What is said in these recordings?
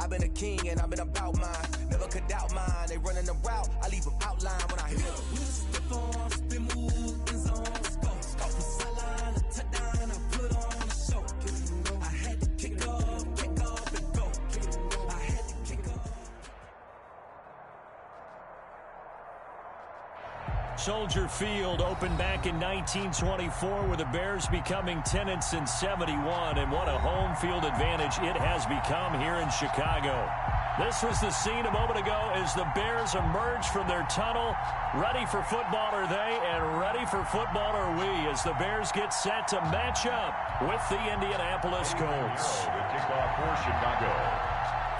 I've been a king and I've been about mine. Never could doubt mine. They running the route, I leave them outline when I hit them. Step on, spin move, in zone, let's go. Off the sideline, a touchdown, I put on a show. I had to kick off and go. I had to kick off. Soldier Field opened back in 1924 with the Bears becoming 10-71, and what a home field advantage it has become here in Chicago. This was the scene a moment ago as the Bears emerged from their tunnel. Ready for football are they, and ready for football are we as the Bears get set to match up with the Indianapolis Colts. The kickoff for Chicago.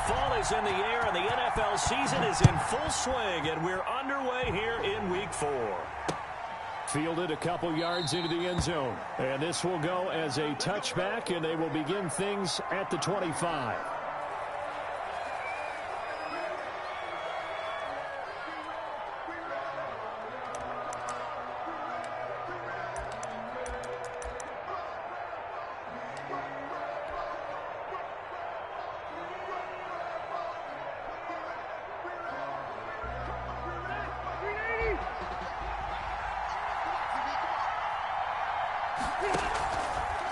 Fall is in the air, and the NFL season is in full swing, and we're underway here in Week 4. Fielded a couple yards into the end zone, and this will go as a touchback, and they will begin things at the 25.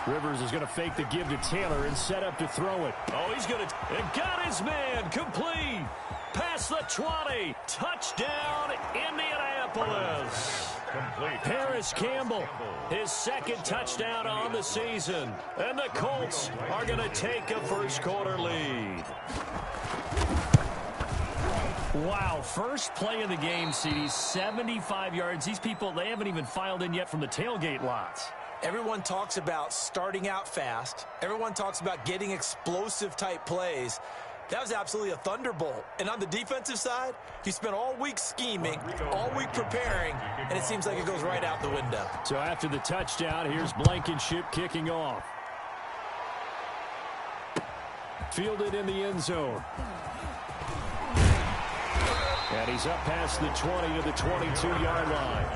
Rivers is going to fake the give to Taylor and set up to throw it. Oh, he's going to... And got his man. Complete. Past the 20. Touchdown, Indianapolis. Complete. Paris Campbell, his second touchdown on the season. And the Colts are going to take a first-quarter lead. Wow, first play of the game, CD, 75 yards. These people, they haven't even filed in yet from the tailgate lots. Everyone talks about starting out fast. Everyone talks about getting explosive-type plays. That was absolutely a thunderbolt. And on the defensive side, you spent all week scheming, all week preparing, and it seems like it goes right out the window. So after the touchdown, here's Blankenship kicking off. Fielded in the end zone. And he's up past the 20 to the 22-yard line.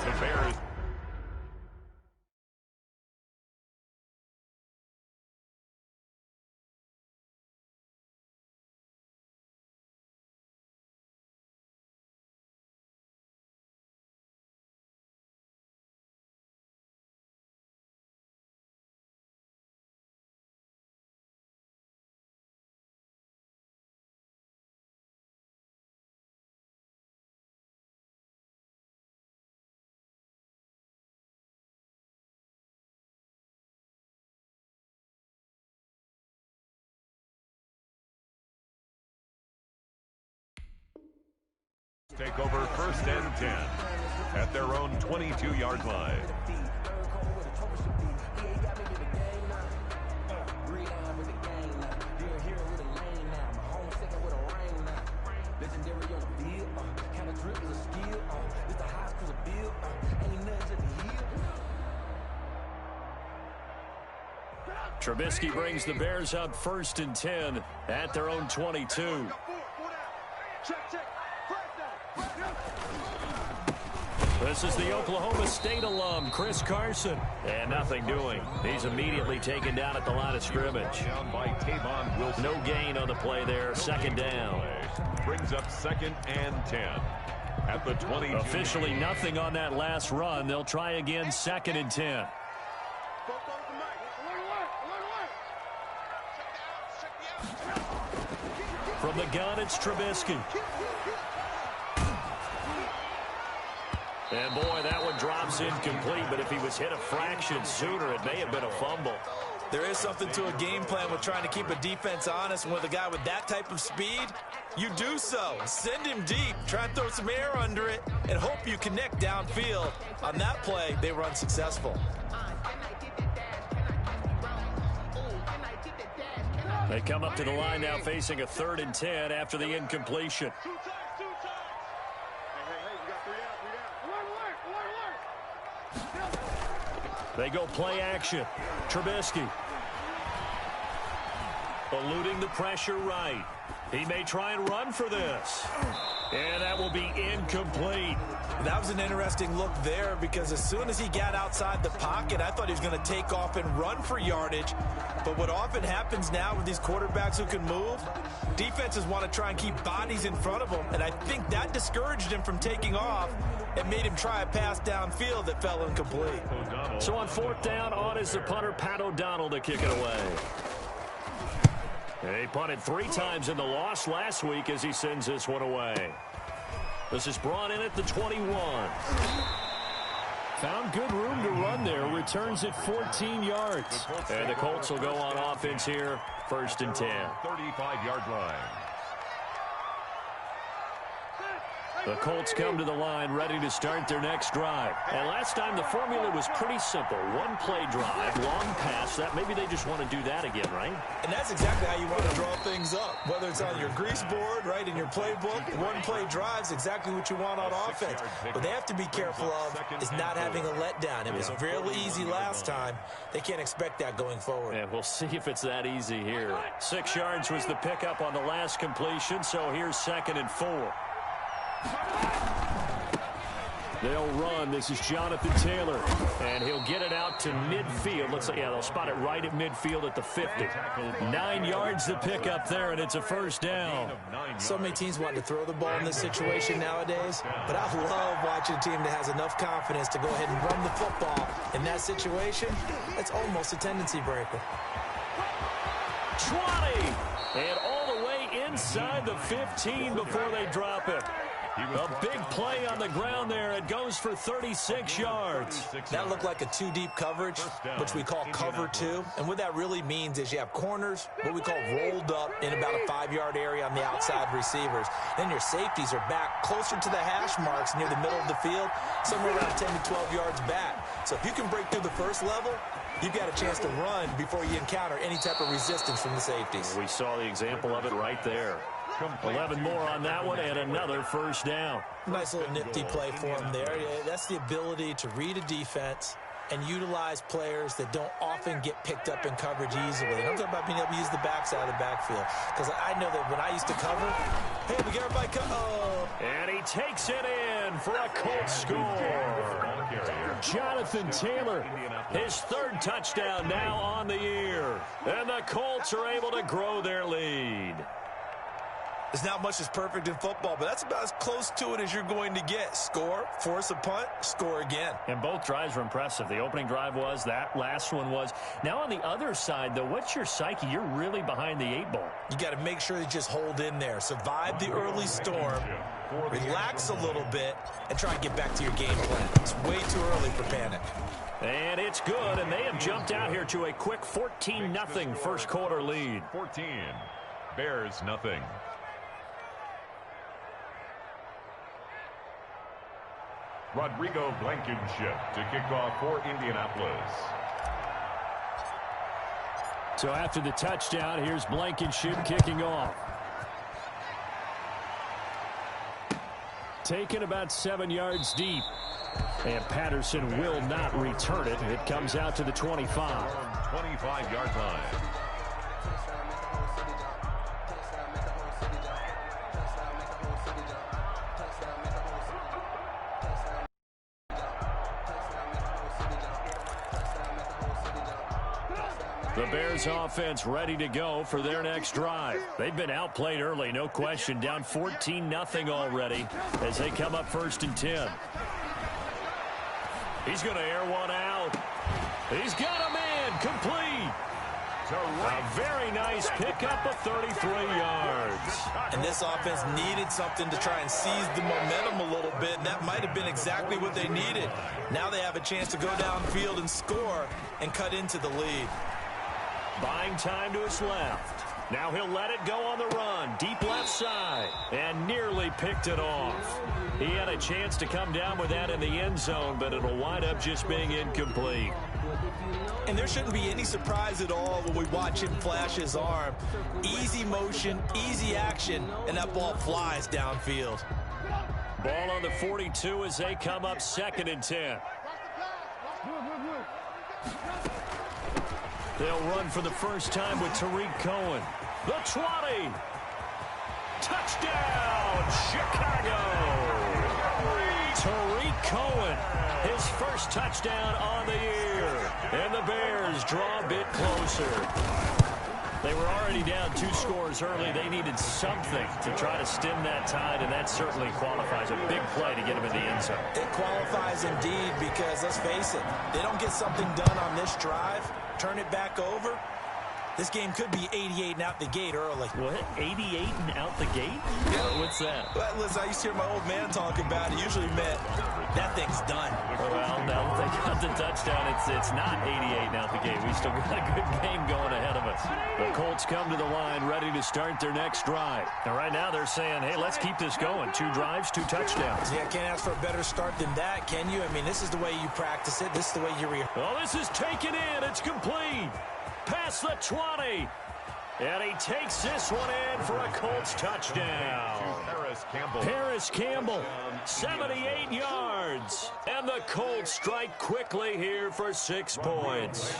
The Bears. Take over first and 10 at their own 22-yard line. Trubisky brings the Bears up first and 10 at their own 22. This is the Oklahoma State alum, Chris Carson. And nothing doing. He's immediately taken down at the line of scrimmage. Down by Tavon Wilson. No gain on the play there. Second down. Brings up second and 10 at the 20. Officially nothing on that last run. They'll try again second and 10. From the gun, it's Trubisky. And boy, that one drops incomplete, but if he was hit a fraction sooner, it may have been a fumble. There is something to a game plan with trying to keep a defense honest, and with a guy with that type of speed, you do so. Send him deep, try and throw some air under it, and hope you connect downfield. On that play, they were unsuccessful. They come up to the line now facing a 3rd and 10 after the incompletion. They go play action. Trubisky. Eluding the pressure right. He may try and run for this. And that will be incomplete. That was an interesting look there because as soon as he got outside the pocket, I thought he was going to take off and run for yardage. But what often happens now with these quarterbacks who can move, defenses want to try and keep bodies in front of them. And I think that discouraged him from taking off and made him try a pass downfield that fell incomplete. So on 4th down, on is the punter, Pat O'Donnell, to kick it away. He punted 3 times in the loss last week as he sends this one away. This is brought in at the 21. Found good room to run there. Returns at 14 yards. And the Colts will go on offense here. 1st and 10. 35-yard line. The Colts come to the line ready to start their next drive. And last time the formula was pretty simple. 1-play drive, long pass. That maybe they just want to do that again, right? And that's exactly how you want to draw things up. Whether it's on your grease board, right, in your playbook, 1-play drive is exactly what you want on offense. What they have to be careful of is not having a letdown. It was fairly easy last time. They can't expect that going forward. And we'll see if it's that easy here. 6 yards was the pickup on the last completion, so here's 2nd and 4. They'll run. This is Jonathan Taylor. And he'll get it out to midfield. Looks like, yeah, they'll spot it right at midfield at the 50. 9 yards to pick up there, and it's a 1st down. So many teams want to throw the ball in this situation nowadays, but I love watching a team that has enough confidence to go ahead and run the football. In that situation, that's almost a tendency breaker. 20! And all the way inside the 15 before they drop it. A big play on the ground there. It goes for 36 yards. That looked like a 2-deep coverage, which we call cover 2. And what that really means is you have corners, what we call rolled up in about a 5-yard area on the outside receivers. Then your safeties are back closer to the hash marks near the middle of the field, somewhere around 10 to 12 yards back. So if you can break through the first level, you've got a chance to run before you encounter any type of resistance from the safeties. We saw the example of it right there. 11 more on that one and another 1st down. Nice little nifty play for him there. That's the ability to read a defense and utilize players that don't often get picked up in coverage easily. And I'm talking about being able to use the backside of the backfield. Because I know that when I used to cover, hey, we get everybody And he takes it in for a Colts score. Jonathan Taylor, his 3rd touchdown now on the year. And the Colts are able to grow their lead. There's not much that's perfect in football, but that's about as close to it as you're going to get. Score, force a punt, score again. And both drives were impressive. The opening drive was, that last one was. Now on the other side, though, what's your psyche? You're really behind the 8 ball. You got to make sure you just hold in there. Survive the early storm, relax a little bit, and try and get back to your game plan. It's way too early for panic. And it's good, and they have jumped out here to a quick 14-0 1st quarter lead. 14, Bears nothing. Rodrigo Blankenship to kick off for Indianapolis. So after the touchdown, here's Blankenship kicking off. Taken about 7 yards deep. And Patterson will not return it. It comes out to the 25. 25-yard line. The Bears offense ready to go for their next drive. They've been outplayed early, no question. Down 14-0 already as they come up 1st and 10. He's going to air one out. He's got him in. Complete. A very nice pickup of 33 yards. And this offense needed something to try and seize the momentum a little bit, and that might have been exactly what they needed. Now they have a chance to go downfield and score and cut into the lead. Buying time to his left. Now he'll let it go on the run. Deep left side. And nearly picked it off. He had a chance to come down with that in the end zone, but it'll wind up just being incomplete. And there shouldn't be any surprise at all when we watch him flash his arm. Easy motion, easy action, and that ball flies downfield. Ball on the 42 as they come up 2nd and 10. They'll run for the first time with Tariq Cohen. The 20. Touchdown, Chicago! Tariq Cohen, his first touchdown on the year. And the Bears draw a bit closer. They were already down 2 scores early. They needed something to try to stem that tide, and that certainly qualifies. A big play to get them in the end zone. It qualifies indeed because, let's face it, they don't get something done on this drive, turn it back over. This game could be 88 and out the gate early. What? 88 and out the gate? What's that? Well, listen, I used to hear my old man talk about it. Usually meant that thing's done. Well, now that they got the touchdown, it's not 88 and out the gate. We still got a good game going ahead of us. The Colts come to the line ready to start their next drive. And right now they're saying, hey, let's keep this going. 2 drives, 2 touchdowns. Yeah, can't ask for a better start than that, can you? I mean, this is the way you practice it. This is the way you Oh, this is taken in. It's complete. Past the 20. And he takes this one in for a Colts touchdown. Harris Campbell, 78 yards. And the Colts strike quickly here for 6 points.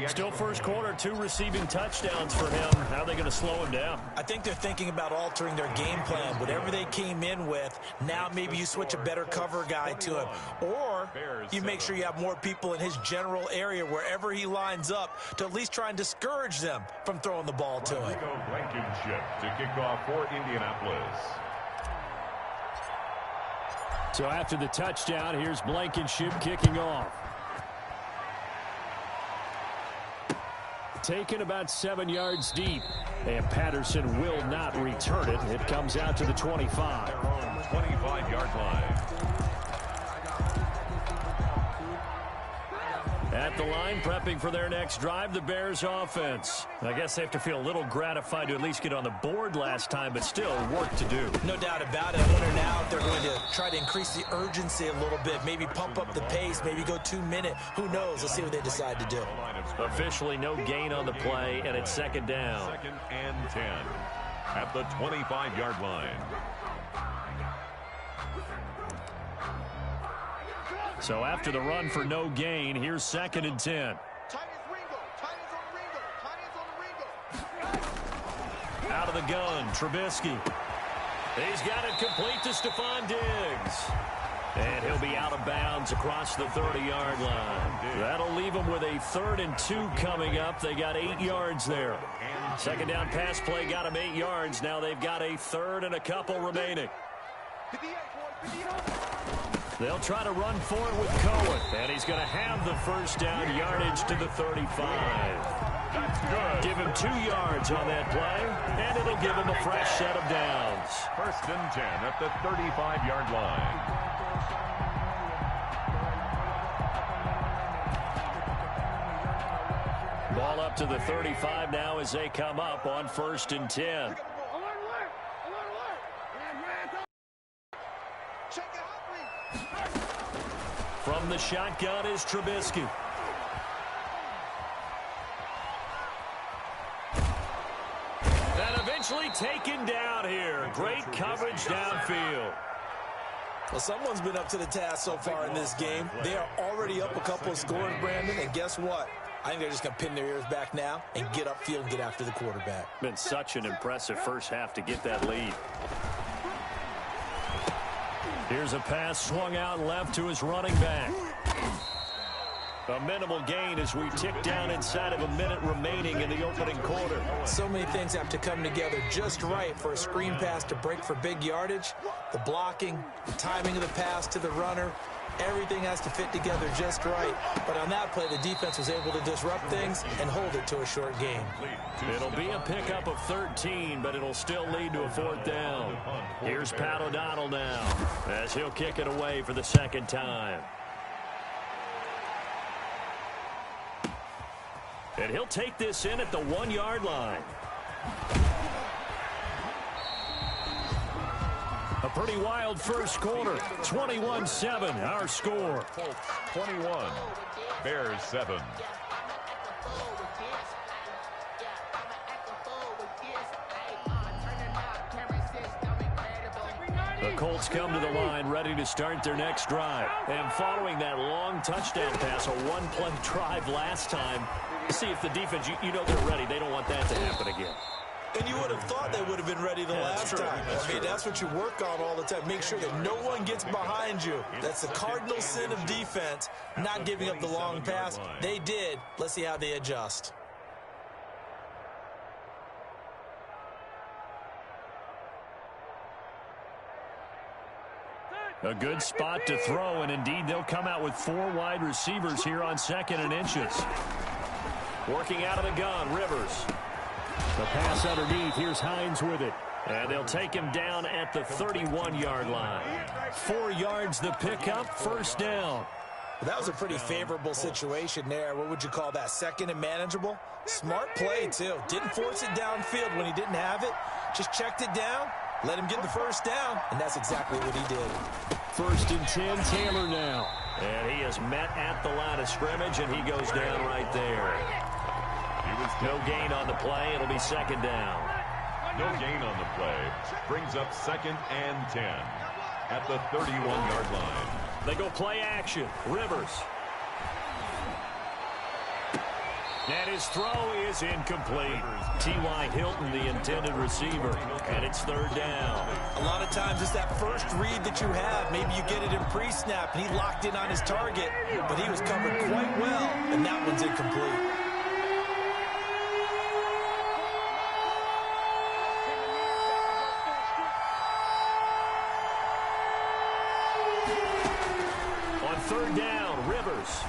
Still first quarter, 2 receiving touchdowns for him. How are they going to slow him down? I think they're thinking about altering their game plan. Whatever they came in with, now maybe you switch a better cover guy to him. Or you make sure you have more people in his general area wherever he lines up to at least try and discourage them from throwing the ball to him. Blankenship to kick off for Indianapolis. So after the touchdown, here's Blankenship kicking off. Taken about 7 yards deep. And Patterson will not return it. It comes out to the 25. Their own 25-yard line. At the line, prepping for their next drive, the Bears offense. I guess they have to feel a little gratified to at least get on the board last time, but still work to do. No doubt about it. I wonder now if they're going to try to increase the urgency a little bit, maybe pump up the pace, maybe go 2-minute. Who knows? Let's see what they decide to do. Officially no gain on the play, and it's second down. 2nd and 10 at the 25-yard line. So after the run for no gain, here's 2nd and 10. Out of the gun, Trubisky. He's got it complete to Stephon Diggs. And he'll be out of bounds across the 30-yard line. That'll leave them with a 3rd and 2 coming up. They got 8 yards there. Second down pass play got them 8 yards. Now they've got a 3rd and a couple remaining. They'll try to run for it with Cohen. And he's going to have the first down yardage to the 35. That's good. Give him 2 yards on that play, and it'll give him a fresh set of downs. 1st and 10 at the 35-yard line. Ball up to the 35 now as they come up on 1st and 10. From the shotgun is Trubisky. And eventually taken down here. Great coverage downfield. Well, someone's been up to the task so far in this game. They are already up a couple of scores, Brandon, and guess what? I think they're just going to pin their ears back now and get upfield and get after the quarterback. Been such an impressive first half to get that lead. Here's a pass swung out left to his running back. A minimal gain as we tick down inside of a minute remaining in the opening quarter. So many things have to come together just right for a screen pass to break for big yardage. The blocking, the timing of the pass to the runner, everything has to fit together just right. But on that play, the defense was able to disrupt things and hold it to a short gain. It'll be a pickup of 13, but it'll still lead to a 4th down. Here's Pat O'Donnell now as he'll kick it away for the 2nd time. And he'll take this in at the 1-yard line. A pretty wild first quarter. 21-7, our score. 21, Bears 7. The Colts come to the line ready to start their next drive. And following that long touchdown pass, a 1-play drive last time, see if the defense, you know they're ready. They don't want that to happen again. And you would have thought they they would have been ready the last time. I mean, that's what you work on all the time. Make sure that no one gets behind you. That's the cardinal sin of defense, not giving up the long pass. They did. Let's see how they adjust. A good spot to throw, and indeed they'll come out with 4 wide receivers here on 2nd and inches. Working out of the gun, Rivers. The pass underneath. Here's Hines with it. And they'll take him down at the 31-yard line. 4 yards the pickup, 1st down. That was a pretty favorable situation there. What would you call that? 2nd and manageable? Smart play, too. Didn't force it downfield when he didn't have it. Just checked it down, let him get the 1st down, and that's exactly what he did. 1st and 10, Taylor now. And he is met at the line of scrimmage, and he goes down right there. No gain on the play. It'll be 2nd down. No gain on the play. Brings up 2nd and 10 at the 31-yard line. They go play action. Rivers. And his throw is incomplete. T.Y. Hilton, the intended receiver. And it's 3rd down. A lot of times it's that first read that you have. Maybe you get it in pre-snap, and he locked in on his target, but he was covered quite well, and that one's incomplete. On 3rd down, Rivers.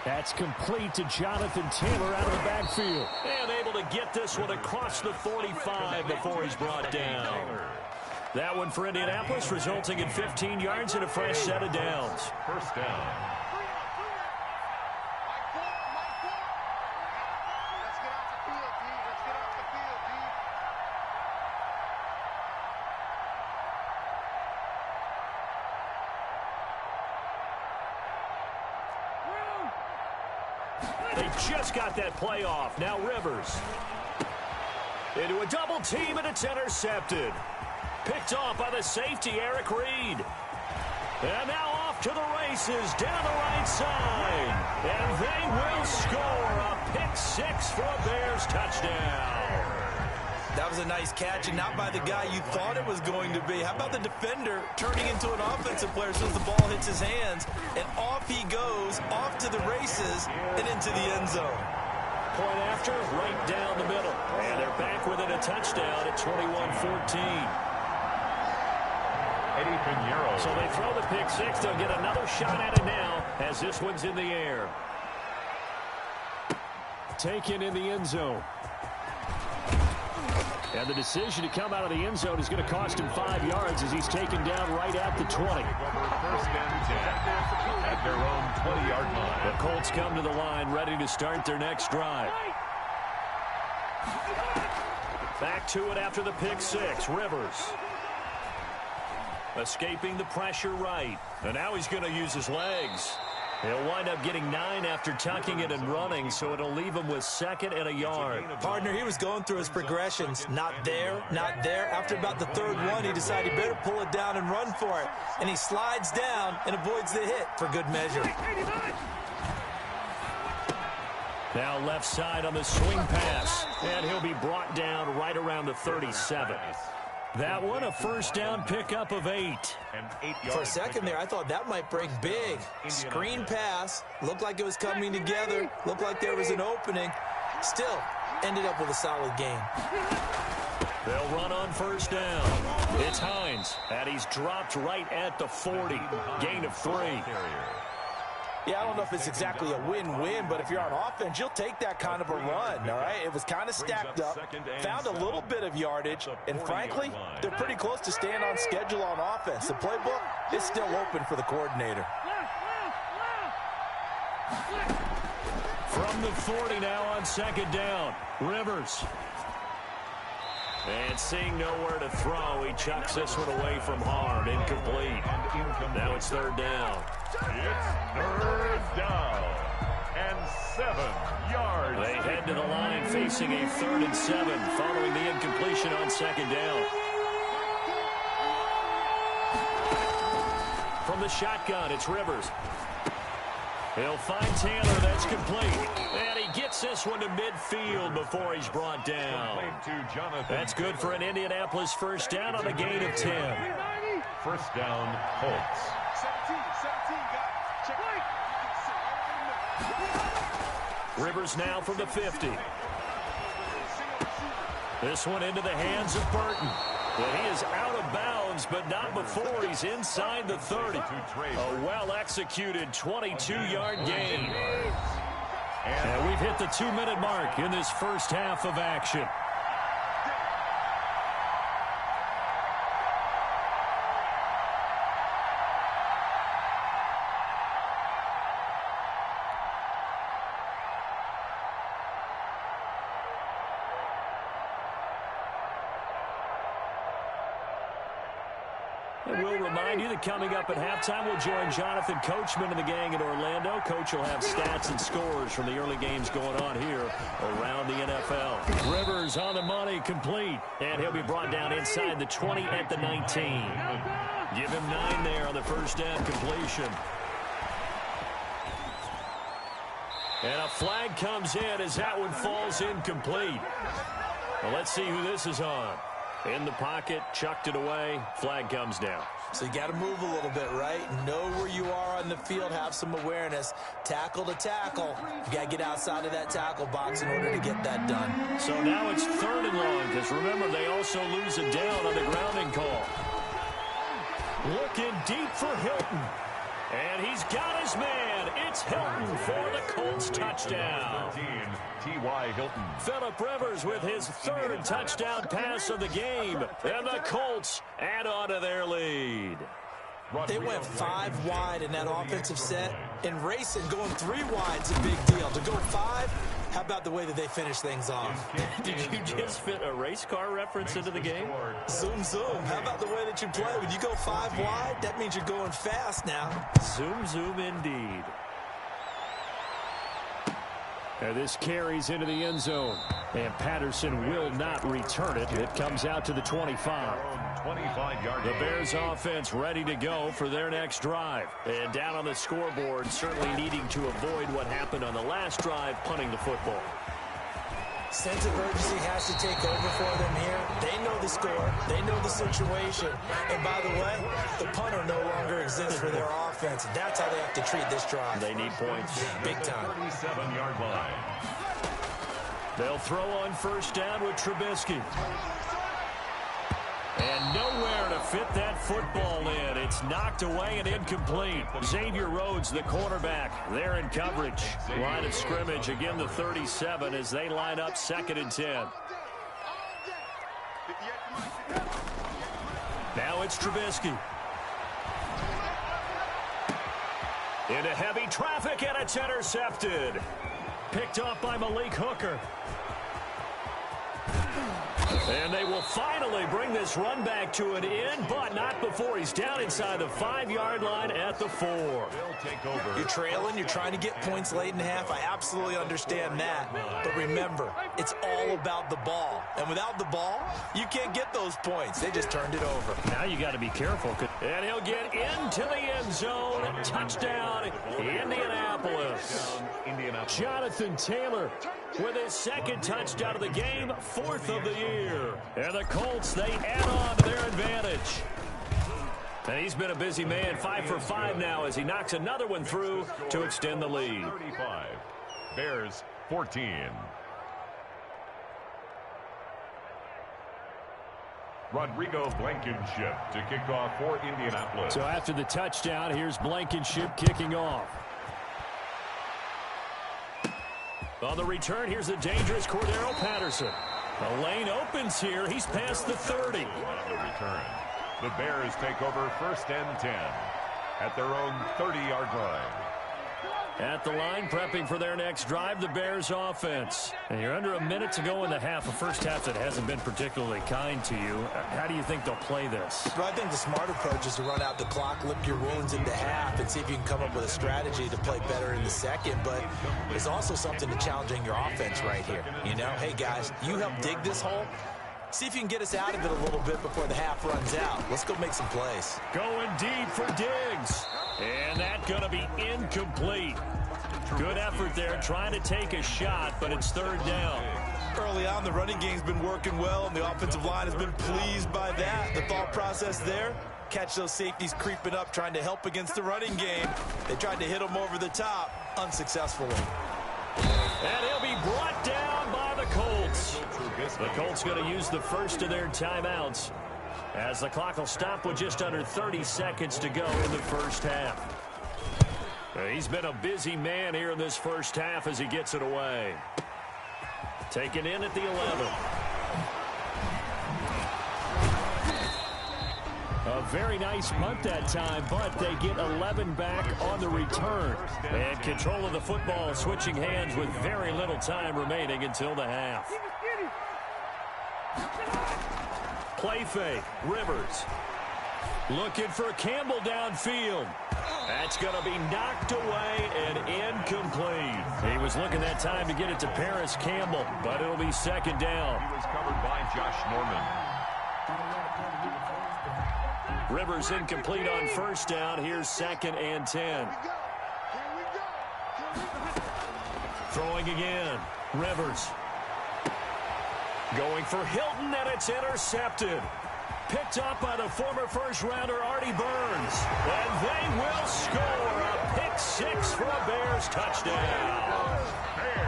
That's complete to Jonathan Taylor out of the backfield. And able to get this one across the 45 before he's brought down. That one for Indianapolis, resulting in 15 yards and a fresh set of downs. 1st down. They just got that play off. Now Rivers. Into a double team, and it's intercepted. Picked off by the safety, Eric Reed. And now off to the races, down the right side. And they will score a pick-6 for a Bears touchdown. That was a nice catch, and not by the guy you thought it was going to be. How about the defender turning into an offensive player as soon as the ball hits his hands, and off he goes, off to the races, and into the end zone. Point after, right down the middle. And they're back within a touchdown at 21-14. Eddie Pinheiro. So they throw the pick-6. They'll get another shot at it now as this one's in the air. Taken in the end zone. And the decision to come out of the end zone is going to cost him 5 yards as he's taken down right at the 20. 1st and 10 at their own 20-yard line. The Colts come to the line ready to start their next drive. Back to it after the pick-6. Rivers. Escaping the pressure right. And now he's going to use his legs. He'll wind up getting 9 after tucking it and running, so it'll leave him with 2nd and a yard. Partner, he was going through his progressions. Not there, not there. After about the 3rd one, he decided he better pull it down and run for it. And he slides down and avoids the hit for good measure. Now left side on the swing pass. And he'll be brought down right around the 37. That one, a 1st down pickup of 8. For a second there, I thought that might break big. Screen pass. Looked like it was coming together. Looked like there was an opening. Still, ended up with a solid game. They'll run on 1st down. It's Hines. And he's dropped right at the 40. Gain of 3. Yeah, I don't know if it's exactly a win-win, but if you're on offense, you'll take that kind of a run, all right? It was kind of stacked up, found a little bit of yardage, and frankly, they're pretty close to staying on schedule on offense. The playbook is still open for the coordinator. From the 40 now on 2nd down, Rivers. And seeing nowhere to throw, he chucks this one away from harm. Incomplete. Now it's 3rd down. It's 3rd down and 7 yards. They head to the line facing a 3rd and 7 following the incompletion on 2nd down. From the shotgun, it's Rivers. He'll find Taylor. That's complete. And he gets this one to midfield before he's brought down. That's good for an Indianapolis first down on a gain of 10. First down, Colts. 17. Rivers now from the 50. This one into the hands of Burton. Well, he is out of bounds, but not before he's inside the 30. A well-executed 22-yard gain. And we've hit the 2-minute mark in this first half of action. And we'll remind you that coming up at halftime, we'll join Jonathan Coachman and the gang in Orlando. Coach will have stats and scores from the early games going on here around the NFL. Rivers on the money, complete. And he'll be brought down inside the 20 at the 19. Give him 9 there on the first down completion. And a flag comes in as that one falls incomplete. Well, let's see who this is on. In the pocket, chucked it away, flag comes down. So you got to move a little bit, right? Know where you are on the field, have some awareness. Tackle to tackle. You got to get outside of that tackle box in order to get that done. So now it's 3rd and long, because remember, they also lose a down on the grounding call. Looking deep for Hilton. And he's got his man. It's Hilton for the Colts touchdown. T.Y. Hilton. Phillip Rivers with his 3rd touchdown pass of the game. And the Colts add on to their lead. They went 5 wide in that offensive set. And racing going 3 wide is a big deal. To go 5, how about the way that they finish things off? Did you just fit a race car reference into the game? Zoom, zoom. How about the way that you play? When you go 5 wide, that means you're going fast now. Zoom, zoom indeed. And this carries into the end zone. And Patterson will not return it. It comes out to the 25. 25-yard. The Bears offense ready to go for their next drive. And down on the scoreboard, certainly needing to avoid what happened on the last drive, punting the football. Sense of urgency has to take over for them here. They know the score. They know the situation. And by the way, the punter no longer exists for their offense. That's how they have to treat this drive. They need points. Big time. 37-yard line. They'll throw on first down with Trubisky. And nowhere to fit that football in. It's knocked away and incomplete. Xavier Rhodes, the quarterback, there in coverage. Line of scrimmage, again the 37 as they line up 2nd and 10. Now it's Trubisky. Into heavy traffic, and it's intercepted. Picked off by Malik Hooker. And they will finally bring this run back to an end, but not before he's down inside the 5-yard line at the 4. You're trailing. You're trying to get points late in the half. I absolutely understand that. But remember, it's all about the ball. And without the ball, you can't get those points. They just turned it over. Now you got to be careful. And he'll get into the end zone. Touchdown, Indianapolis. Jonathan Taylor with his 2nd touchdown of the game, 4th of the year. And the Colts, they add on to their advantage. And he's been a busy man, 5 for 5 now as he knocks another one through to extend the lead. 35, Bears 14. Rodrigo Blankenship to kick off for Indianapolis. So after the touchdown, here's Blankenship kicking off. On the return, here's the dangerous Cordero Patterson. The lane opens here. He's past the 30. On the return, the Bears take over 1st and 10 at their own 30-yard line. At the line, prepping for their next drive, the Bears offense. And you're under a minute to go in the half, a first half that hasn't been particularly kind to you. How do you think they'll play this? Well, I think the smart approach is to run out the clock, lick your wounds into half, and see if you can come up with a strategy to play better in the second. But there's also something to challenging your offense right here. You know, hey, guys, you help dig this hole. See if you can get us out of it a little bit before the half runs out. Let's go make some plays. Going deep for Diggs. And that's going to be incomplete. Good effort there, trying to take a shot, but it's third down. Early on, the running game's been working well, and the offensive line has been pleased by that. The thought process there, catch those safeties creeping up, trying to help against the running game. They tried to hit them over the top, unsuccessfully. And he'll be brought down by the Colts. The Colts going to use the first of their timeouts, as the clock will stop with just under 30 seconds to go in the first half. He's been a busy man here in this first half as he gets it away. Taken in at the 11. A very nice punt that time, but they get 11 back on the return. And control of the football switching hands with very little time remaining until the half. Play fake. Rivers. Looking for Campbell downfield. That's going to be knocked away and incomplete. He was looking that time to get it to Paris Campbell, but it'll be second down. He was covered by Josh Norman. Rivers incomplete on first down. Here's 2nd and 10. Throwing again. Rivers. Going for Hilton, and it's intercepted. Picked up by the former first-rounder Artie Burns. And they will score a pick six for a Bears touchdown.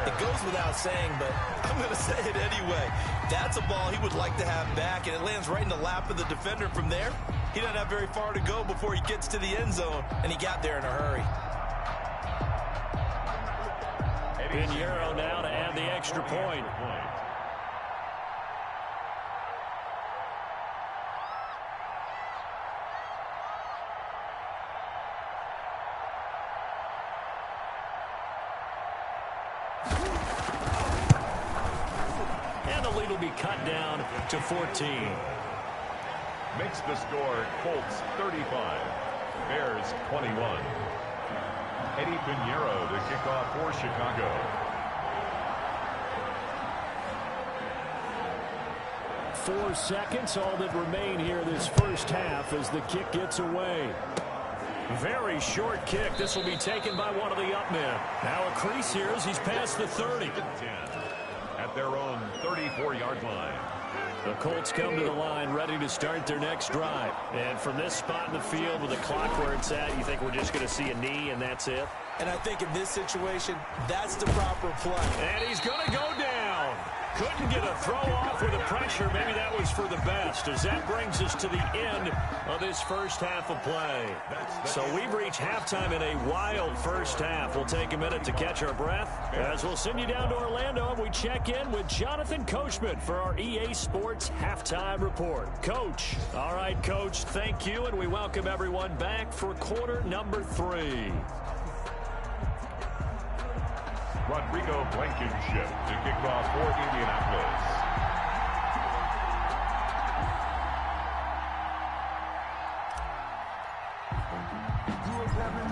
It goes without saying, but I'm going to say it anyway. That's a ball he would like to have back, and it lands right in the lap of the defender from there. He doesn't have very far to go before he gets to the end zone, and he got there in a hurry. Pinheiro now to add the extra point. And the lead will be cut down to 14. Makes the score Colts 35, Bears 21. Eddie Pinheiro to kick off for Chicago. Four seconds, all that remain here this first half as the kick gets away. Very short kick. This will be taken by one of the up men. Now a crease here as he's past the 30. 10 at their own 34-yard line. The Colts come to the line ready to start their next drive. And from this spot in the field with the clock where it's at, you think we're just going to see a knee and that's it? And I think in this situation, that's the proper play. And he's going to go down. Couldn't get a throw off with the pressure. Maybe that was for the best, as that brings us to the end of this first half of play. So we've reached halftime in a wild first half. We'll take a minute to catch our breath as we'll send you down to Orlando and we check in with Jonathan Coachman for our EA Sports Halftime Report. Coach. All right, Coach, thank you, and we welcome everyone back for quarter number 3. Rodrigo Blankenship to kick off for Indianapolis.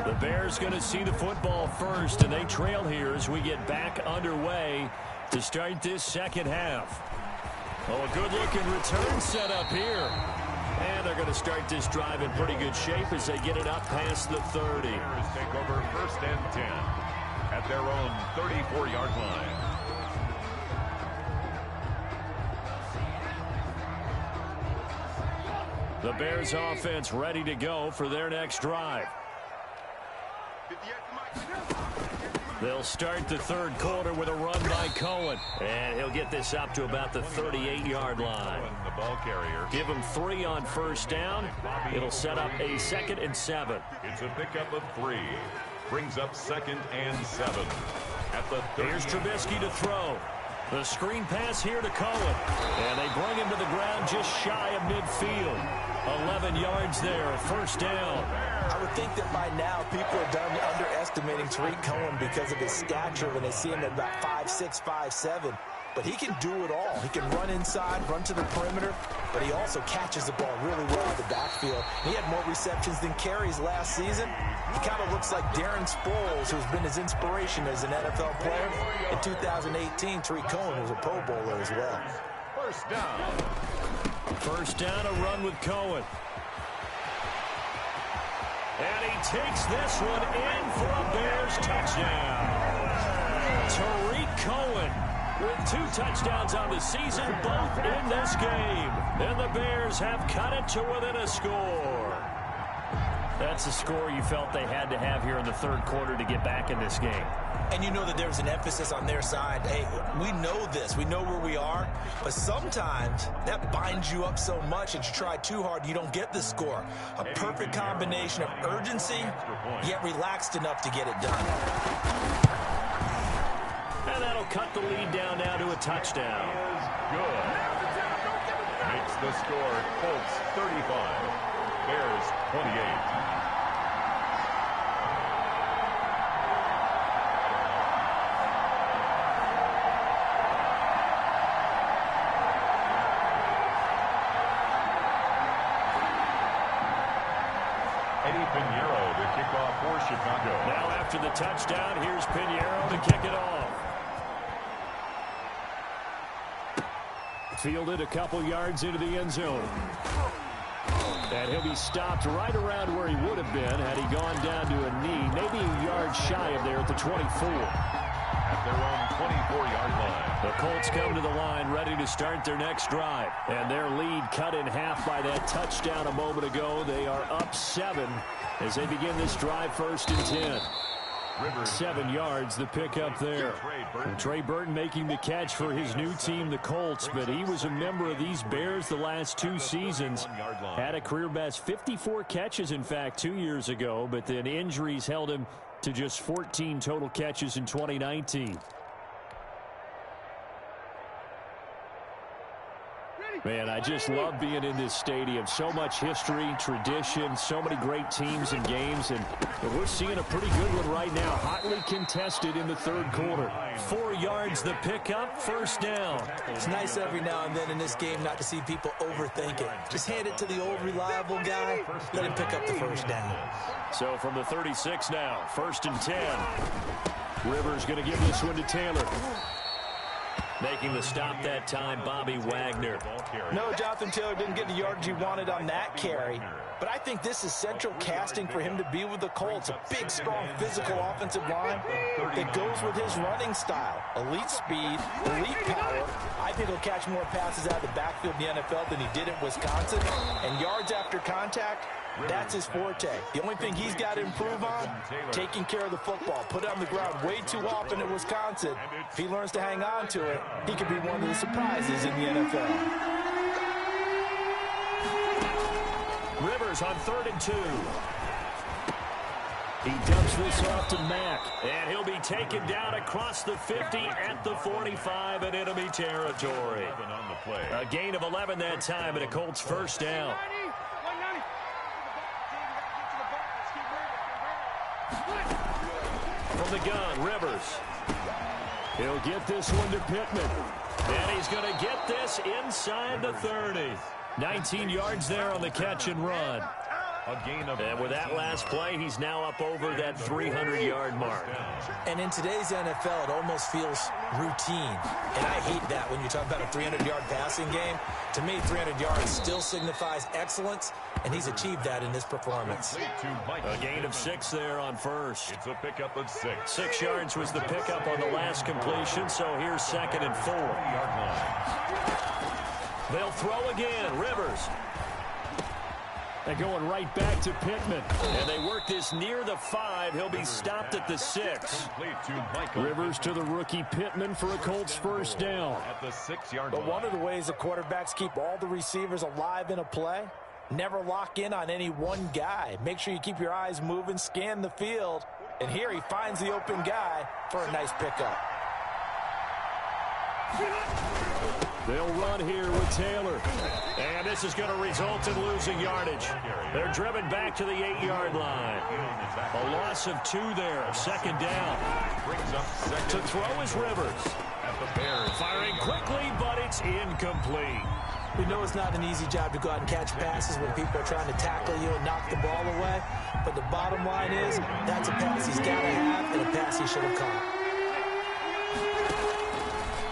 The Bears going to see the football first, and they trail here as we get back underway to start this second half. Oh, a good-looking return set up here. And they're going to start this drive in pretty good shape as they get it up past the 30. Bears take over 1st and 10. At their own 34-yard line. The Bears offense ready to go for their next drive. They'll start the third quarter with a run by Cohen. And he'll get this up to about the 38-yard line. The ball carrier. Give him 3 on first down. It'll set up a 2nd and 7. It's a pickup of 3. Brings up 2nd and 7. At the 30. Here's Trubisky to throw. The screen pass here to Cohen. And they bring him to the ground just shy of midfield. 11 yards there, first down. I would think that by now people are done underestimating Tarik Cohen because of his stature when they see him at about 5'6", 5'7". But he can do it all. He can run inside, run to the perimeter, but he also catches the ball really well in the backfield. He had more receptions than carries last season. He kind of looks like Darren Sproles, who's been his inspiration as an NFL player. In 2018, Tarik Cohen was a Pro Bowler as well. First down. First down, a run with Cohen. And he takes this one in for a Bears touchdown. Tariq Cohen with 2 touchdowns on the season, both in this game. And the Bears have cut it to within a score. That's a score you felt they had to have here in the third quarter to get back in this game. And you know that there's an emphasis on their side. Hey, we know this. We know where we are. But sometimes that binds you up so much that you try too hard, you don't get the score. A perfect combination of urgency, yet relaxed enough to get it done. And that'll cut the lead down now to a touchdown. Good. Makes the score Colts 35, Bears 28. Pinheiro to kick off for Chicago. Now after the touchdown, here's Pinheiro to kick it off. Fielded a couple yards into the end zone. And he'll be stopped right around where he would have been had he gone down to a knee, maybe a yard shy of there at the 24. At their own 24-yard line. The Colts come to the line ready to start their next drive. And their lead cut in half by that touchdown a moment ago. They are up 7 as they begin this drive, 1st and 10. 7 yards, the pickup there. And Trey Burton making the catch for his new team, the Colts, but he was a member of these Bears the last 2 seasons. Had a career best 54 catches, in fact, 2 years ago, but then injuries held him to just 14 total catches in 2019. Man, I just love being in this stadium. So much history, tradition, so many great teams and games, and we're seeing a pretty good one right now. Hotly contested in the third quarter. 4 yards the pickup, 1st down. It's nice every now and then in this game not to see people overthink it. Just hand it to the old reliable guy, let him pick up the 1st down. So from the 36 now, 1st and 10. Rivers going to give this one to Taylor. Making the stop that time, Bobby Wagner. No, Jonathan Taylor didn't get the yardage he wanted on that carry. But I think this is central casting for him to be with the Colts. A big, strong, physical offensive line that goes with his running style. Elite speed, elite power. I think he'll catch more passes out of the backfield in the NFL than he did in Wisconsin. And yards after contact, that's his forte. The only thing he's got to improve on, taking care of the football. Put it on the ground way too often in Wisconsin. If he learns to hang on to it, he could be one of the surprises in the NFL. Rivers on 3rd and 2. He dumps this off to Mack, and he'll be taken down across the 50 at the 45 in enemy territory. A gain of 11 that time, and a Colts 1st down. From the gun, Rivers. He'll get this one to Pittman. And he's going to get this inside the 30. 19 yards there on the catch and run. And with that last play, he's now up over that 300-yard mark. And in today's NFL, it almost feels routine. And I hate that when you talk about a 300-yard passing game. To me, 300 yards still signifies excellence, and he's achieved that in this performance. A gain of 6 there on 1st. It's a pickup of 6. 6 yards was the pickup on the last completion, so here's 2nd and 4. They'll throw again. Rivers. They're going right back to Pittman. And they work this near the 5. He'll be stopped at the 6. Rivers to the rookie Pittman for a Colts 1st down. At the 6-yard line. But one of the ways the quarterbacks keep all the receivers alive in a play, never lock in on any one guy. Make sure you keep your eyes moving, scan the field. And here he finds the open guy for a nice pickup. They'll run here with Taylor. And this is going to result in losing yardage. They're driven back to the 8-yard line. A loss of 2 there. 2nd down. To throw is Rivers. Firing quickly, but it's incomplete. We know it's not an easy job to go out and catch passes when people are trying to tackle you and knock the ball away. But the bottom line is, that's a pass he's got to have and a pass he should have caught.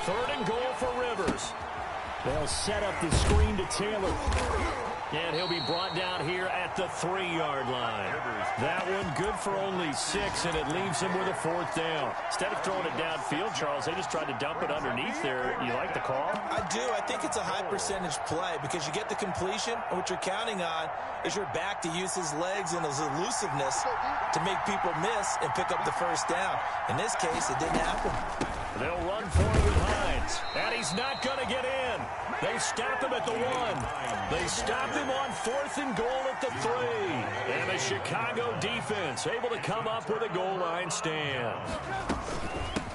3rd and goal for Rivers. They'll set up the screen to Taylor. And he'll be brought down here at the 3-yard line. That one good for only 6, and it leaves him with a 4th down. Instead of throwing it downfield, Charles, they just tried to dump it underneath there. You like the call? I do. I think it's a high percentage play because you get the completion, and what you're counting on is your back to use his legs and his elusiveness to make people miss and pick up the 1st down. In this case, it didn't happen. They'll run for it with Hines, and he's not going to get in. They stop him at the 1. They stop him on 4th and goal at the 3. And the Chicago defense able to come up with a goal line stand.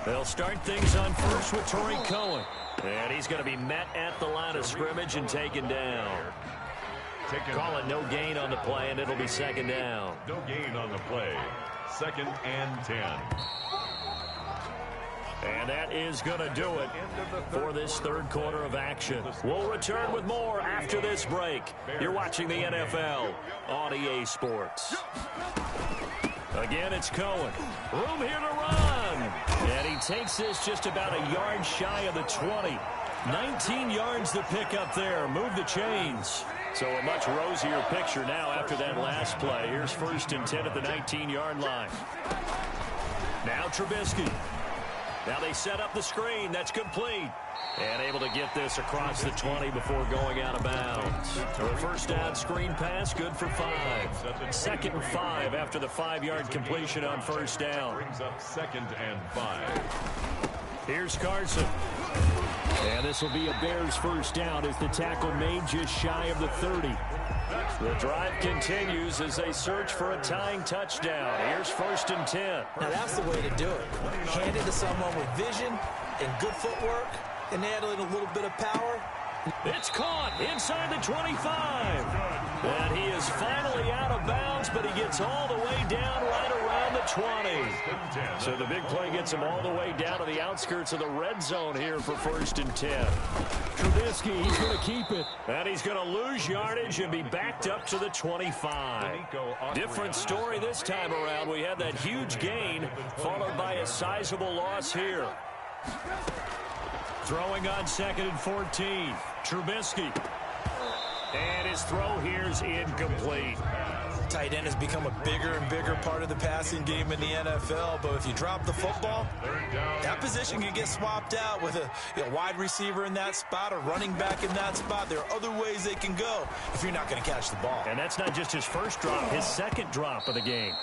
They'll start things on first with Torrey Cohen. And he's going to be met at the line of scrimmage and taken down. Call it no gain on the play, and it'll be 2nd down. No gain on the play. 2nd and 10. And that is going to do it for this 3rd quarter of action. We'll return with more after this break. You're watching the NFL on EA Sports. Again, it's Cohen. Room here to run. And he takes this just about a yard shy of the 20. 19 yards to pick up there. Move the chains. So a much rosier picture now after that last play. Here's 1st and 10 at the 19-yard line. Now Trubisky. Now they set up the screen. That's complete. And able to get this across the 20 before going out of bounds. The 1st down screen pass, good for 5. 2nd and 5 after the 5-yard completion on 1st down. Brings up 2nd and 5. Here's Carson. And this will be a Bears 1st down as the tackle made just shy of the 30. The drive continues as they search for a tying touchdown. Here's 1st and 10. Now that's the way to do it. Hand it to someone with vision and good footwork and add in a little bit of power. It's caught inside the 25. And he is finally out of bounds, but he gets all the way down right around the 20. So the big play gets him all the way down to the outskirts of the red zone here for 1st and 10. Trubisky, he's going to keep it. And he's going to lose yardage and be backed up to the 25. Different story this time around. We had that huge gain followed by a sizable loss here. Throwing on 2nd and 14. Trubisky. And his throw here's incomplete. Tight end has become a bigger and bigger part of the passing game in the NFL, but if you drop the football, that position can get swapped out with a wide receiver in that spot, a running back in that spot. There are other ways they can go if you're not going to catch the ball. And that's not just his 1st drop, his 2nd drop of the game.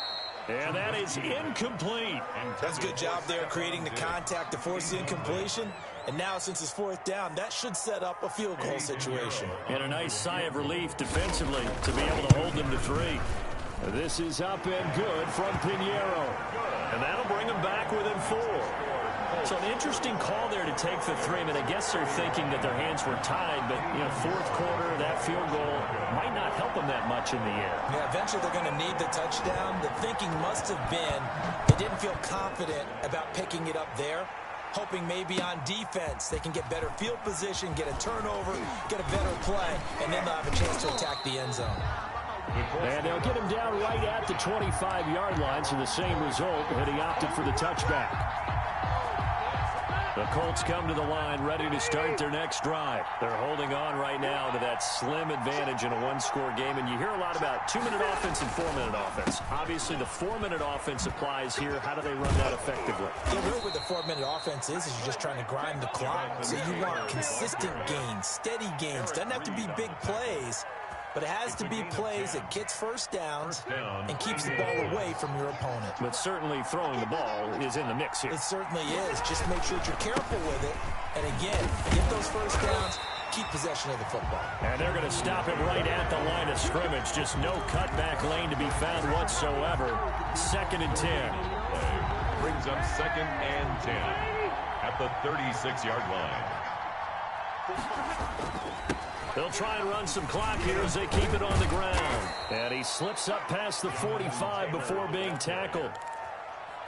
And that is incomplete. That's a good job there creating the contact to force the incompletion. And now, since it's 4th down, that should set up a field goal situation. And a nice sigh of relief defensively to be able to hold them to 3. This is up and good from Pinheiro. And that'll bring them back within 4. So an interesting call there to take the 3. I mean, I guess they're thinking that their hands were tied, but, 4th quarter, that field goal might not help them that much in the air. Yeah, eventually they're going to need the touchdown. The thinking must have been they didn't feel confident about picking it up there, hoping maybe on defense they can get better field position, get a turnover, get a better play, and then they'll have a chance to attack the end zone. And they'll get him down right at the 25-yard line, so the same result, but he opted for the touchback. The Colts come to the line ready to start their next drive. They're holding on right now to that slim advantage in a one-score game, and you hear a lot about 2-minute offense and 4-minute offense. Obviously, the 4-minute offense applies here. How do they run that effectively? Yeah, really what the 4-minute offense is you're just trying to grind the clock. So you want consistent gains, steady gains. Doesn't have to be big plays, but it has to be plays that gets 1st downs and keeps the ball away from your opponent. But certainly throwing the ball is in the mix here. It certainly is. Just make sure that you're careful with it. And again, get those 1st downs, keep possession of the football. And they're going to stop him right at the line of scrimmage. Just no cutback lane to be found whatsoever. 2nd and 10. Brings up 2nd and 10 at the 36-yard line. They'll try and run some clock here as they keep it on the ground. And he slips up past the 45 before being tackled.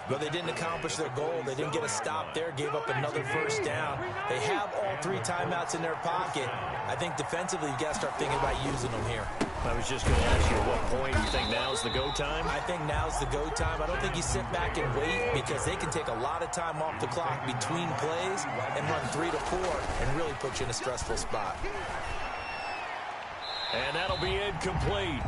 But they didn't accomplish their goal. They didn't get a stop there, gave up another 1st down. They have all 3 timeouts in their pocket. I think defensively you've got to start thinking about using them here. I was just going to ask you at what point you think now's the go time? I think now's the go time. I don't think you sit back and wait because they can take a lot of time off the clock between plays and run 3 to 4 and really put you in a stressful spot. And that'll be incomplete.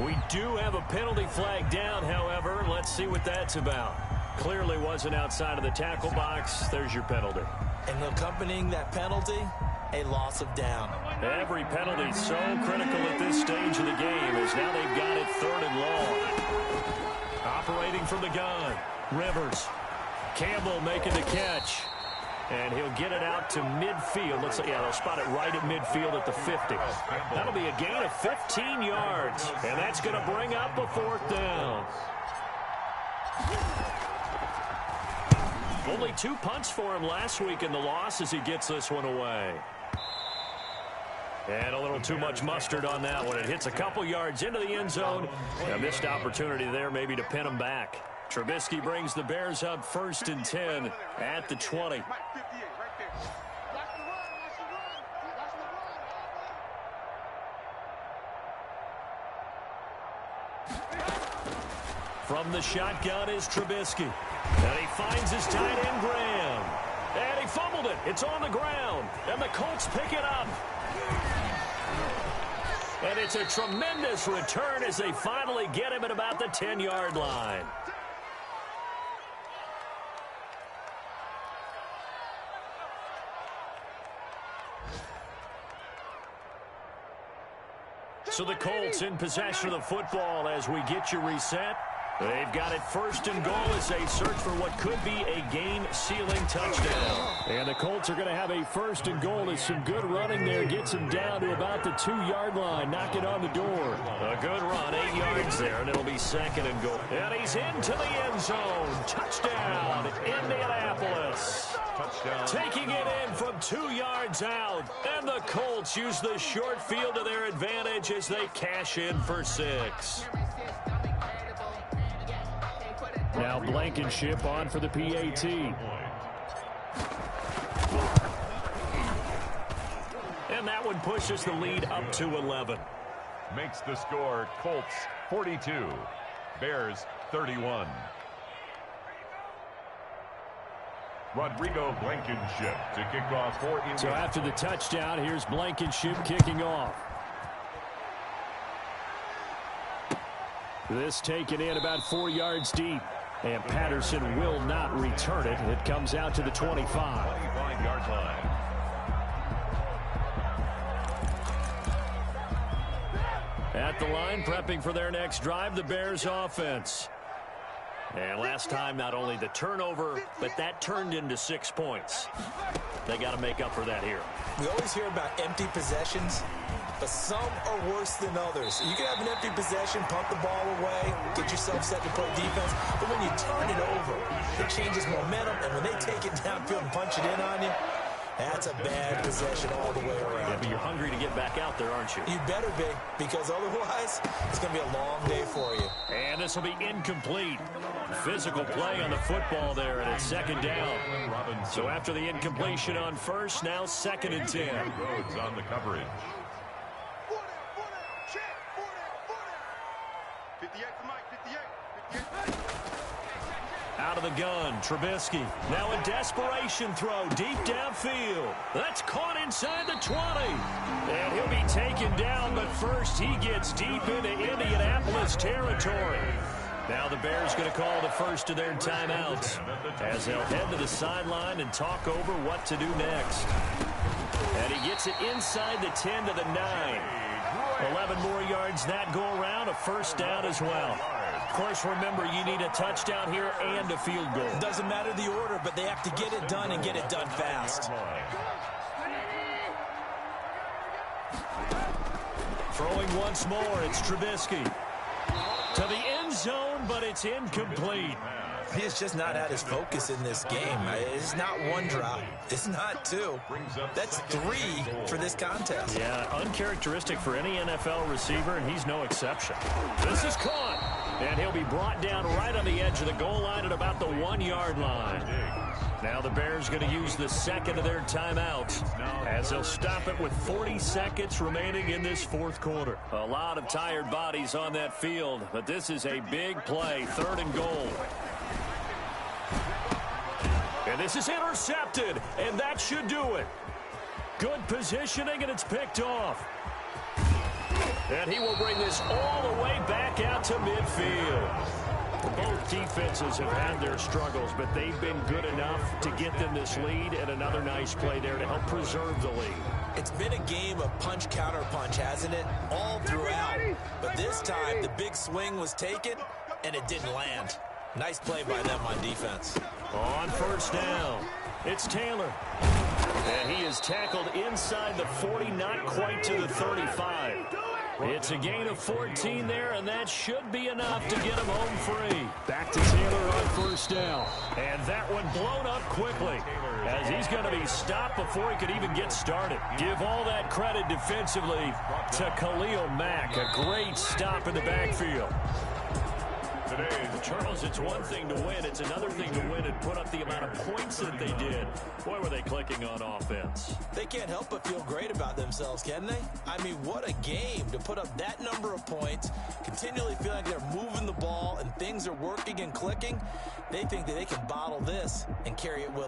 We do have a penalty flag down, however. Let's see what that's about. Clearly wasn't outside of the tackle box. There's your penalty. And accompanying that penalty, a loss of down. Every penalty so critical at this stage of the game as now they've got it 3rd and long. Operating from the gun, Rivers. Campbell making the catch. And he'll get it out to midfield. Let's see, yeah, they'll spot it right at midfield at the 50. That'll be a gain of 15 yards. And that's going to bring up a 4th down. Only 2 punts for him last week in the loss as he gets this one away. And a little too much mustard on that one. It hits a couple yards into the end zone. A missed opportunity there maybe to pin him back. Trubisky brings the Bears up 1st and 10 at the 20. From the shotgun is Trubisky. And he finds his tight end, Graham. And he fumbled it. It's on the ground. And the Colts pick it up. And it's a tremendous return as they finally get him at about the 10-yard line. So the Colts in possession of the football as we get you reset. They've got it 1st and goal as they search for what could be a game-sealing touchdown. And the Colts are going to have a 1st and goal as some good running there gets them down to about the 2-yard line. Knock it on the door. A good run, 8 yards there, and it'll be 2nd and goal. And he's into the end zone. Touchdown, Indianapolis. Touchdown. Taking it in from 2 yards out. And the Colts use the short field to their advantage as they cash in for 6. Now Blankenship on for the PAT. And that one pushes the lead up to 11. Makes the score Colts 42, Bears 31. Rodrigo Blankenship to kick off for India. So after the touchdown, here's Blankenship kicking off. This taken in about 4 yards deep. And Patterson will not return it. It comes out to the 25. 25-yard line. At the line, prepping for their next drive, the Bears offense. And last time, not only the turnover, but that turned into 6 points. They got to make up for that here. We always hear about empty possessions, but some are worse than others. You can have an empty possession, punt the ball away, get yourself set to play defense, but when you turn it over, it changes momentum, and when they take it downfield and punch it in on you, that's a bad possession all the way around. Yeah, but you're hungry to get back out there, aren't you? You better be, because otherwise, it's going to be a long day for you. And this will be incomplete. Physical play on the football there, and it's 2nd down. So after the incompletion on 1st, now 2nd and 10. Rhodes on the coverage. Out of the gun, Trubisky. Now a desperation throw deep downfield. That's caught inside the 20. And he'll be taken down, but first he gets deep into Indianapolis territory. Now the Bears going to call the first of their timeouts as they'll head to the sideline and talk over what to do next. And he gets it inside the 10 to the 9. 11 more yards that go around, a 1st down as well. Of course, remember, you need a touchdown here and a field goal. Doesn't matter the order, but they have to get it done and get it done fast. Throwing once more, it's Trubisky. To the end zone, but it's incomplete. He has just not had his focus in this game. It's not 1 drop. It's not 2. That's 3 for this contest. Yeah, uncharacteristic for any NFL receiver, and he's no exception. This is caught, and he'll be brought down right on the edge of the goal line at about the 1-yard line. Now the Bears going to use the 2nd of their timeouts as they'll stop it with 40 seconds remaining in this 4th quarter. A lot of tired bodies on that field, but this is a big play, 3rd and goal. And this is intercepted, and that should do it. Good positioning, and it's picked off. And he will bring this all the way back out to midfield. Both defenses have had their struggles, but they've been good enough to get them this lead, and another nice play there to help preserve the lead. It's been a game of punch-counter-punch, hasn't it? All throughout. But this time, the big swing was taken, and it didn't land. Nice play by them on defense. On first down, it's Taylor. And he is tackled inside the 40, not quite to the 35. It's a gain of 14 there, and that should be enough to get him home free. Back to Taylor on first down. And that one blown up quickly, as he's going to be stopped before he could even get started. Give all that credit defensively to Khalil Mack. A great stop in the backfield. Charles, it's one thing to win. It's another thing to win and put up the amount of points that they did. Boy, were they clicking on offense. They can't help but feel great about themselves, can they? I mean, what a game to put up that number of points, continually feel like they're moving the ball and things are working and clicking. They think that they can bottle this and carry it with them.